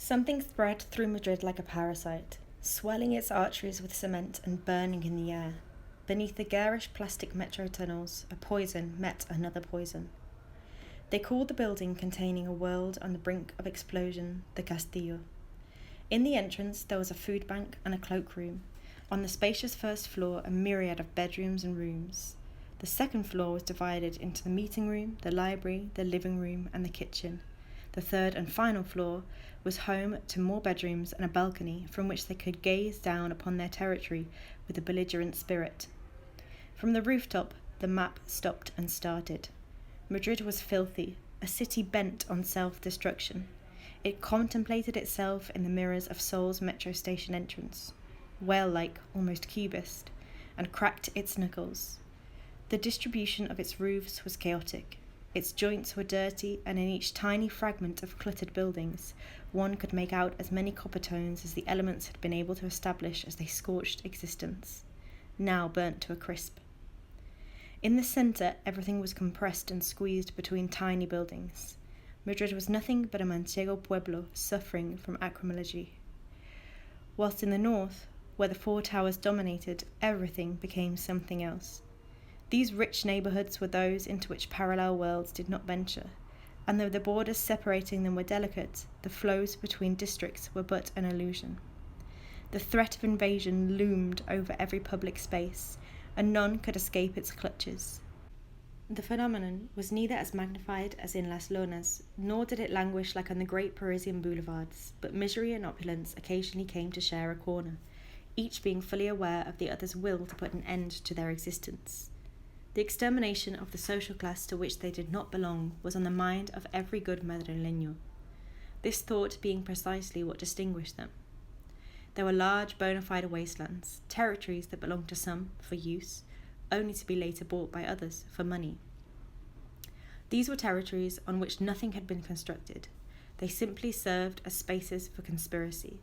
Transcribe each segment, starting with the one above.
Something spread through Madrid like a parasite, swelling its arteries with cement and burning in the air. Beneath the garish plastic metro tunnels, a poison met another poison. They called the building containing a world on the brink of explosion the Castillo. In the entrance there was a food bank and a cloakroom. On the spacious first floor a myriad of bedrooms and rooms. The second floor was divided into the meeting room, the library, the living room and the kitchen. The third and final floor was home to more bedrooms and a balcony from which they could gaze down upon their territory with a belligerent spirit. From the rooftop the map stopped and started. Madrid was filthy, a city bent on self-destruction. It contemplated itself in the mirrors of Seoul's metro station entrance, whale-like, almost cubist, and cracked its knuckles. The distribution of its roofs was chaotic. Its joints were dirty, and in each tiny fragment of cluttered buildings, one could make out as many copper tones as the elements had been able to establish as they scorched existence, now burnt to a crisp. In the centre, everything was compressed and squeezed between tiny buildings. Madrid was nothing but a manchego pueblo suffering from acromegaly. Whilst in the north, where the four towers dominated, everything became something else. These rich neighbourhoods were those into which parallel worlds did not venture, and though the borders separating them were delicate, the flows between districts were but an illusion. The threat of invasion loomed over every public space, and none could escape its clutches. The phenomenon was neither as magnified as in Las Lonas, nor did it languish like on the great Parisian boulevards, but misery and opulence occasionally came to share a corner, each being fully aware of the other's will to put an end to their existence. The extermination of the social class to which they did not belong was on the mind of every good Madrileño, this thought being precisely what distinguished them. There were large bona fide wastelands, territories that belonged to some for use, only to be later bought by others for money. These were territories on which nothing had been constructed. They simply served as spaces for conspiracy.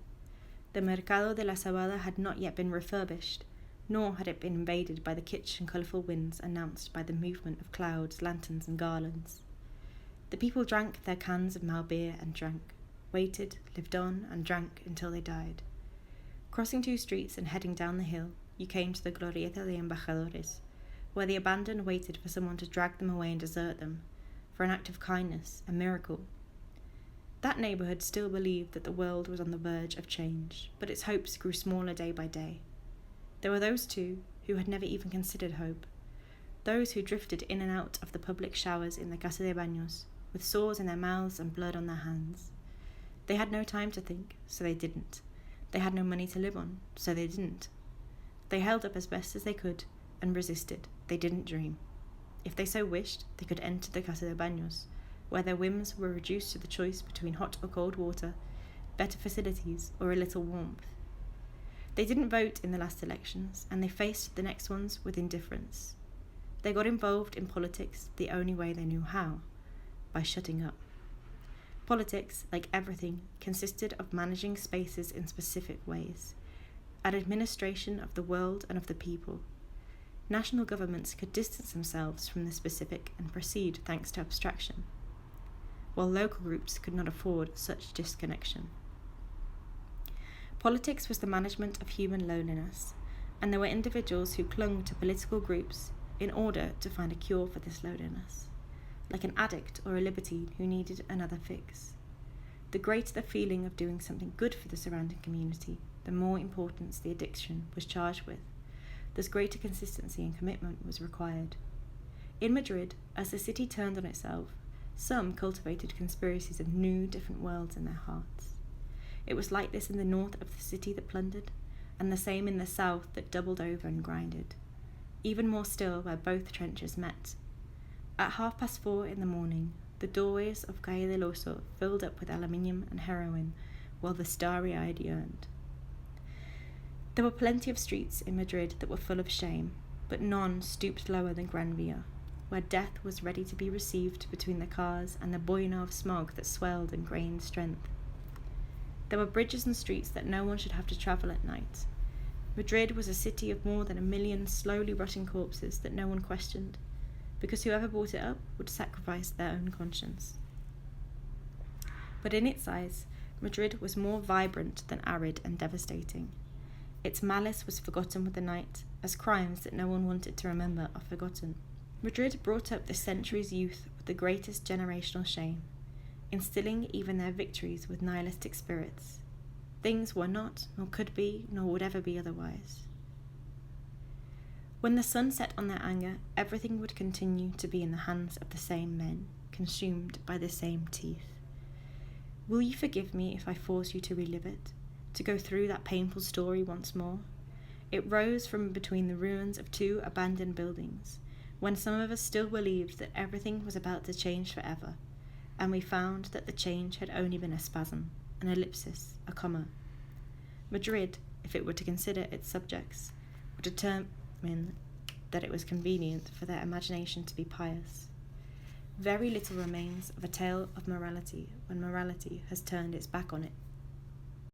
The Mercado de la Cebada had not yet been refurbished, nor had it been invaded by the kitsch and colourful winds announced by the movement of clouds, lanterns and garlands. The people drank their cans of Malbeer and drank, waited, lived on and drank until they died. Crossing two streets and heading down the hill, you came to the Glorieta de Embajadores, where the abandoned waited for someone to drag them away and desert them, for an act of kindness, a miracle. That neighbourhood still believed that the world was on the verge of change, but its hopes grew smaller day by day. There were those, too, who had never even considered hope, those who drifted in and out of the public showers in the Casa de Baños, with sores in their mouths and blood on their hands. They had no time to think, so they didn't. They had no money to live on, so they didn't. They held up as best as they could and resisted. They didn't dream. If they so wished, they could enter the Casa de Baños, where their whims were reduced to the choice between hot or cold water, better facilities, or a little warmth. They didn't vote in the last elections, and they faced the next ones with indifference. They got involved in politics the only way they knew how, by shutting up. Politics, like everything, consisted of managing spaces in specific ways, an administration of the world and of the people. National governments could distance themselves from the specific and proceed thanks to abstraction, while local groups could not afford such disconnection. Politics was the management of human loneliness, and there were individuals who clung to political groups in order to find a cure for this loneliness, like an addict or a libertine who needed another fix. The greater the feeling of doing something good for the surrounding community, the more importance the addiction was charged with, thus greater consistency and commitment was required. In Madrid, as the city turned on itself, some cultivated conspiracies of new, different worlds in their hearts. It was like this in the north of the city that plundered, and the same in the south that doubled over and grinded. Even more still where both trenches met. At 4:30 in the morning, the doorways of Calle del Oso filled up with aluminium and heroin, while the starry-eyed yearned. There were plenty of streets in Madrid that were full of shame, but none stooped lower than Gran Via, where death was ready to be received between the cars and the boina of smog that swelled and gained strength. There were bridges and streets that no one should have to travel at night. Madrid was a city of more than 1 million slowly rotting corpses that no one questioned, because whoever bought it up would sacrifice their own conscience. But in its eyes, Madrid was more vibrant than arid and devastating. Its malice was forgotten with the night, as crimes that no one wanted to remember are forgotten. Madrid brought up the century's youth with the greatest generational shame, instilling even their victories with nihilistic spirits. Things were not, nor could be, nor would ever be otherwise. When the sun set on their anger, everything would continue to be in the hands of the same men, consumed by the same teeth. Will you forgive me if I force you to relive it, to go through that painful story once more? It rose from between the ruins of 2 abandoned buildings, when some of us still believed that everything was about to change forever, and we found that the change had only been a spasm, an ellipsis, a comma. Madrid, if it were to consider its subjects, would determine that it was convenient for their imagination to be pious. Very little remains of a tale of morality when morality has turned its back on it.